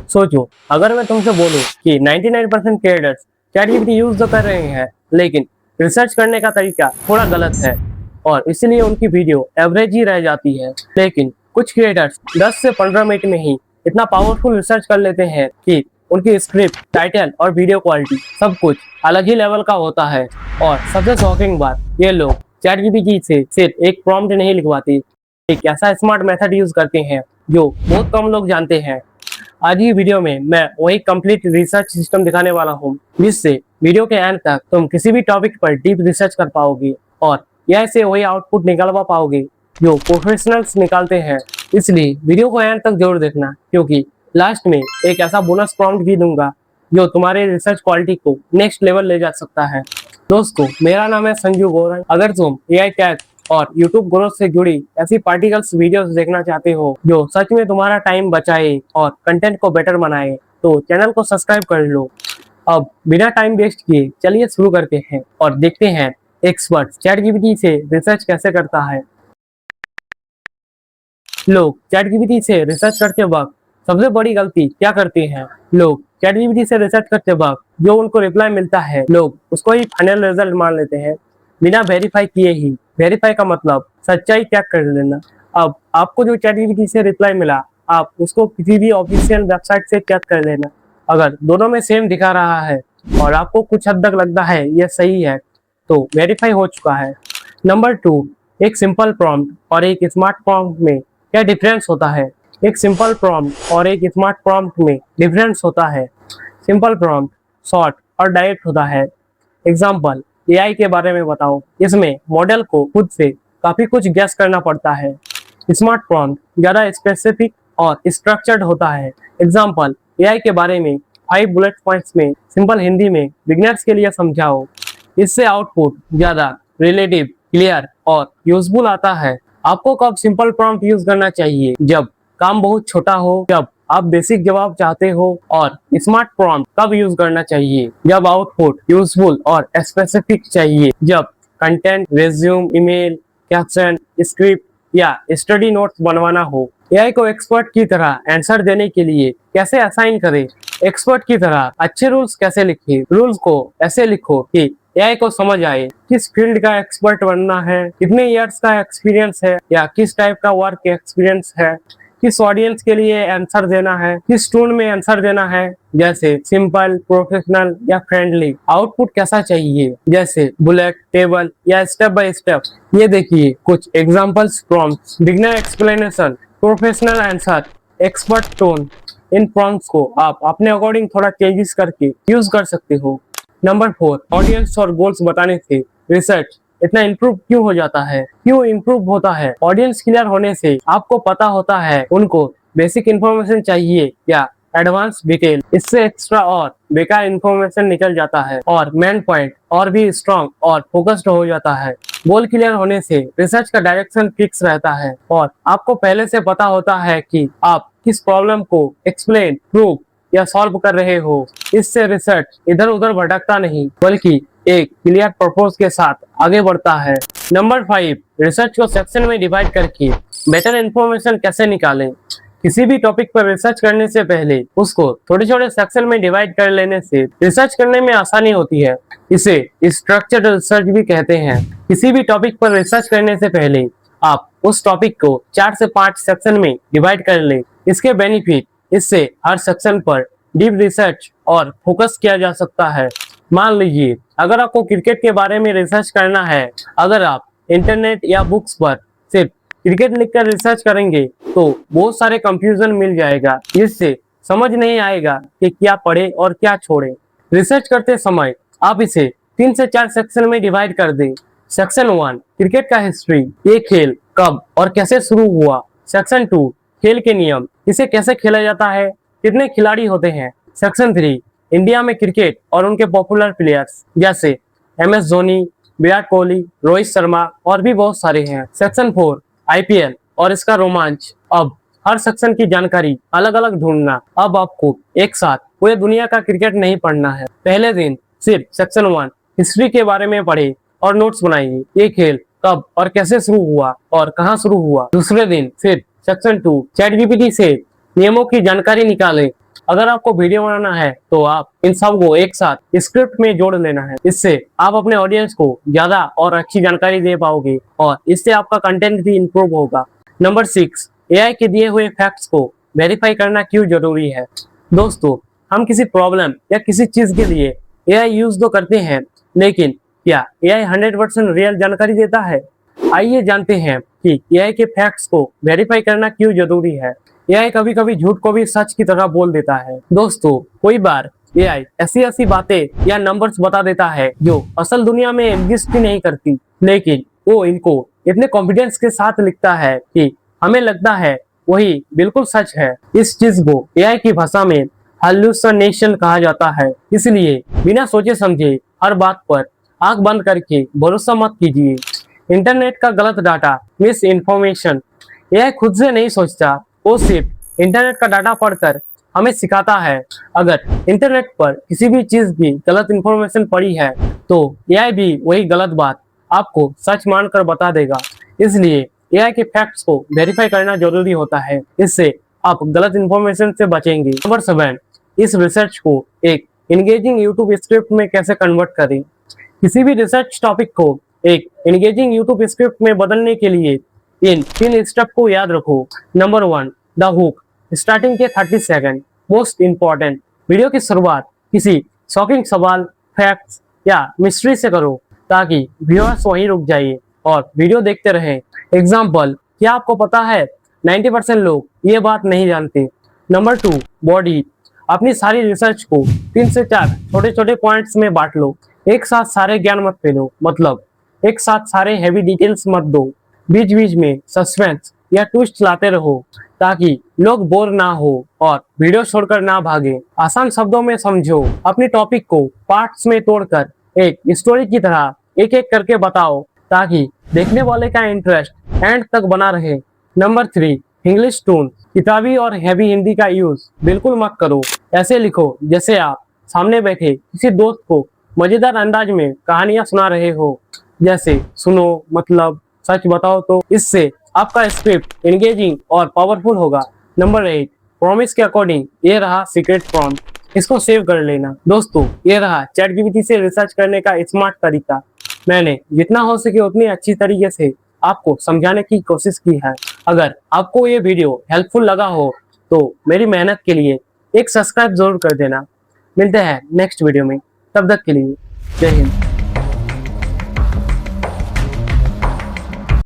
सोचो, अगर मैं तुमसे बोलूं कि 99% क्रिएटर्स चैटजीपीटी यूज तो कर रहे हैं, लेकिन रिसर्च करने का तरीका थोड़ा गलत है और इसलिए उनकी वीडियो एवरेज ही रह जाती है। लेकिन कुछ क्रिएटर्स 10 से 15 मिनट में ही इतना पावरफुल रिसर्च कर लेते हैं कि उनकी स्क्रिप्ट, टाइटल और वीडियो क्वालिटी सब कुछ अलग ही लेवल का होता है। और सबसे शॉकिंग बात, ये लोग चैटजीपीटी से सिर्फ एक प्रॉम्प्ट नहीं लिखवाते, एक ऐसा स्मार्ट मेथड यूज करते हैं जो बहुत कम लोग जानते हैं। आज की वीडियो में मैं वही कंप्लीट रिसर्च सिस्टम दिखाने वाला हूँ, जिससे वीडियो के एंड तक तुम किसी भी टॉपिक पर डीप रिसर्च कर पाओगे और यह से वही आउटपुट निकलवा पाओगे जो प्रोफेशनल्स निकालते हैं। इसलिए वीडियो को एंड तक जरूर देखना, क्योंकि लास्ट में एक ऐसा बोनस प्रॉम्प्ट भी दूंगा जो तुम्हारे रिसर्च क्वालिटी को नेक्स्ट लेवल ले जा सकता है। दोस्तों, मेरा नाम है संजू गौरव। अगर तुम एआई टैग और यूट्यूब ग्रोथ से जुड़ी ऐसी पार्टिकल्स वीडियोस देखना चाहते हो जो सच में तुम्हारा टाइम बचाए और कंटेंट को बेटर बनाए, तो चैनल को सब्सक्राइब कर लो। अब बिना टाइम वेस्ट किए चलिए शुरू करते हैं और देखते हैं एक्सपर्ट चैटजीपीटी से रिसर्च कैसे करता है। लोग चैटजीपीटी से रिसर्च करते वक्त सबसे बड़ी गलती क्या करते हैं? लोग चैटजीपीटी से रिसर्च करते वक्त जो उनको रिप्लाई मिलता है, लोग उसको ही फाइनल रिजल्ट मान लेते हैं बिना वेरीफाई किए ही। वेरीफाई का मतलब सच्चाई चेक कर लेना। अब आपको जो चैटजीपीटी से रिप्लाई मिला, आप उसको किसी भी ऑफिशियल वेबसाइट से चेक कर लेना। अगर दोनों में सेम दिखा रहा है और आपको कुछ हद तक लगता है यह सही है, तो वेरीफाई हो चुका है। नंबर 2, एक सिंपल प्रॉम्प्ट और एक स्मार्ट प्रॉम्प्ट में क्या डिफरेंस होता है? एक सिंपल प्रॉम्प्ट और एक स्मार्ट प्रॉम्प्ट में डिफरेंस होता है। सिंपल प्रॉम्प्ट शॉर्ट और डायरेक्ट होता है। एग्जाम्पल, एआई के बारे में बताओ। इसमें मॉडल को खुद से काफी कुछ गैस करना पड़ता है। स्मार्ट प्रॉम्प्ट ज्यादा स्पेसिफिक और स्ट्रक्चर्ड होता है। एग्जाम्पल, एआई के बारे में 5 बुलेट पॉइंट्स में सिंपल हिंदी में बिगिनर्स के लिए समझाओ। इससे आउटपुट ज्यादा रिलेटिव, क्लियर और यूजफुल आता है। आपको कब सिंपल प्रॉम्प्ट यूज करना चाहिए? जब काम बहुत छोटा हो, जब आप बेसिक जवाब चाहते हो। और स्मार्ट प्रॉम्प्ट कब यूज करना चाहिए? जब आउटपुट यूजफुल और स्पेसिफिक चाहिए, जब content, resume, email, caption, script या स्टडी नोट्स बनवाना हो। एआई को एक्सपर्ट की तरह आंसर देने के लिए कैसे असाइन करें? एक्सपर्ट की तरह अच्छे रूल्स कैसे लिखें? रूल्स को ऐसे लिखो कि एआई को समझ आए किस फील्ड का एक्सपर्ट बनना है, कितने इयर्स का एक्सपीरियंस है या किस टाइप का वर्क एक्सपीरियंस है, किस ऑडियंस के लिए आंसर देना है, किस टोन में आंसर देना है, जैसे सिंपल, प्रोफेशनल या फ्रेंडली। आउटपुट कैसा चाहिए, जैसे बुलेट, टेबल या स्टेप बाय स्टेप। ये देखिए कुछ examples prompts. Beginner explanation, professional answer, expert tone. इन प्रॉम्प्ट्स को आप अपने अकॉर्डिंग थोड़ा चेंजेस करके यूज कर सकते हो। नंबर 4, ऑडियंस और गोल्स बताने से रिसर्च इतना इम्प्रूव क्यों हो जाता है? क्यों इम्प्रूव होता है? ऑडियंस क्लियर होने से आपको पता होता है उनको बेसिक इन्फॉर्मेशन चाहिए या एडवांस डिटेल। इससे एक्स्ट्रा और बेकार इन्फॉर्मेशन निकल जाता है और मेन पॉइंट और भी स्ट्रॉन्ग और फोकस्ड हो जाता है। गोल क्लियर होने से रिसर्च का डायरेक्शन फिक्स रहता है और आपको पहले से पता होता है कि आप किस प्रॉब्लम को एक्सप्लेन, प्रूव या सॉल्व कर रहे हो। इससे रिसर्च इधर उधर भटकता नहीं, बल्कि एक क्लियर पर्पस के साथ आगे बढ़ता है। नंबर 5, रिसर्च को सेक्शन में डिवाइड करके बेटर इन्फॉर्मेशन कैसे निकालें? किसी भी टॉपिक पर रिसर्च करने से पहले उसको छोटे छोटे सेक्शन में डिवाइड कर लेने से रिसर्च करने में आसानी होती है। इसे स्ट्रक्चर्ड रिसर्च भी कहते हैं। किसी भी टॉपिक पर रिसर्च करने से पहले आप उस टॉपिक को 4 से 5 सेक्शन में डिवाइड कर लें। इसके बेनिफिट, इससे हर सेक्शन पर डीप रिसर्च और फोकस किया जा सकता है। मान लीजिए अगर आपको क्रिकेट के बारे में रिसर्च करना है, अगर आप इंटरनेट या बुक्स पर सिर्फ क्रिकेट लिखकर रिसर्च करेंगे तो बहुत सारे कंफ्यूजन मिल जाएगा। इससे समझ नहीं आएगा कि क्या पढ़े और क्या छोड़े। रिसर्च करते समय आप इसे 3 से 4 सेक्शन में डिवाइड कर दें। सेक्शन 1, क्रिकेट का हिस्ट्री, ये खेल कब और कैसे शुरू हुआ। सेक्शन 2, खेल के नियम, इसे कैसे खेला जाता है, कितने खिलाड़ी होते हैं। सेक्शन 3, इंडिया में क्रिकेट और उनके पॉपुलर प्लेयर्स, जैसे MS धोनी, विराट कोहली, रोहित शर्मा और भी बहुत सारे हैं। सेक्शन 4, IPL और इसका रोमांच। अब हर सेक्शन की जानकारी अलग अलग ढूंढना। अब आपको एक साथ पूरे दुनिया का क्रिकेट नहीं पढ़ना है। पहले दिन सिर्फ सेक्शन 1 हिस्ट्री के बारे में पढ़े और नोट्स बनाइए। ये खेल कब और कैसे शुरू हुआ और कहाँ शुरू हुआ। दूसरे दिन सिर्फ सेक्शन 2 चैटजीपीटी से नियमों की जानकारी निकालें अगर आपको वीडियो बनाना है तो आप इन सब को एक साथ स्क्रिप्ट में जोड़ लेना है। इससे आप अपने ऑडियंस को ज्यादा और अच्छी जानकारी दे पाओगे और इससे आपका कंटेंट भी इम्प्रूव होगा। नंबर 6, एआई के दिए हुए फैक्ट्स को वेरीफाई करना क्यों जरूरी है। दोस्तों, हम किसी प्रॉब्लम या किसी चीज के लिए एआई यूज तो करते हैं, लेकिन क्या एआई 100% रियल जानकारी देता है? आइए जानते हैं कि एआई के फैक्ट्स को वेरीफाई करना क्यों जरूरी है। एआई कभी कभी झूठ को भी सच की तरह बोल देता है। दोस्तों, कोई बार एआई ऐसी ऐसी बातें या नंबर्स बता देता है जो असल दुनिया में एग्जिस्ट ही नहीं करती, लेकिन वो इनको इतने कॉन्फिडेंस के साथ लिखता है कि हमें लगता है वही बिल्कुल सच है। इस चीज को एआई की भाषा में हाल्यूसिनेशन कहा जाता है। इसलिए बिना सोचे समझे हर बात पर आंख बंद करके भरोसा मत कीजिए। इंटरनेट का गलत डाटा, मिस इन्फॉर्मेशन। एआई खुद से नहीं सोचता, वो सिर्फ इंटरनेट का डाटा पढ़कर हमें सिखाता है। अगर इंटरनेट पर किसी भी चीज की गलत इन्फॉर्मेशन पड़ी है तो एआई भी वही गलत बात आपको सच मानकर बता देगा। इसलिए एआई के फैक्ट्स को वेरीफाई करना जरूरी होता है। इससे आप गलत इन्फॉर्मेशन से बचेंगे। नंबर 7, इस रिसर्च को एक एंगेजिंग यूट्यूब स्क्रिप्ट में कैसे कन्वर्ट करें। किसी भी रिसर्च टॉपिक को एक एंगेजिंग यूट्यूब स्क्रिप्ट में बदलने के लिए इन 3 स्टेप को याद रखो। Number 1, the hook. स्टार्टिंग के 30 सेकंड मोस्ट इंपॉर्टेंट। वीडियो की शुरुआत किसी शॉकिंग सवाल, फैक्ट्स या मिस्ट्री से करो ताकि व्यूअर्स वहीं रुक जाइए और वीडियो देखते रहें। एग्जाम्पल, क्या आपको पता है 90% लोग ये बात नहीं जानते। Number 2, body. अपनी सारी रिसर्च को 3 से 4 छोटे छोटे पॉइंट्स में बांट लो। एक साथ सारे ज्ञान मत फैलो, मतलब एक साथ सारे हैवी डिटेल्स मत दो। बीच बीच में सस्पेंस या ट्विस्ट लाते रहो ताकि लोग बोर ना हो और वीडियो छोड़कर ना भागे। आसान शब्दों में समझो। अपनी टॉपिक को पार्ट्स में तोड़कर एक स्टोरी की तरह एक एक करके बताओ ताकि देखने वाले का इंटरेस्ट एंड तक बना रहे। Number 3, English tone. किताबी और हैवी हिंदी का यूज बिल्कुल मत करो। ऐसे लिखो जैसे आप सामने बैठे किसी दोस्त को मजेदार अंदाज में कहानियां सुना रहे हो, जैसे सुनो, मतलब, सच बताओ तो। इससे आपका स्क्रिप्ट एंगेजिंग और पावरफुल होगा। नंबर 8, प्रॉमिस के अकॉर्डिंग। ये रहा सीक्रेट प्रॉम्प्ट, इसको सेव कर लेना। दोस्तों, ये रहा चैटजीपीटी से रिसर्च करने का स्मार्ट तरीका। मैंने जितना हो सके उतनी अच्छी तरीके से आपको समझाने की कोशिश की है। अगर आपको ये वीडियो हेल्पफुल लगा हो तो मेरी मेहनत के लिए एक सब्सक्राइब जरूर कर देना। मिलते हैं नेक्स्ट वीडियो में, तब तक के लिए जय हिंद।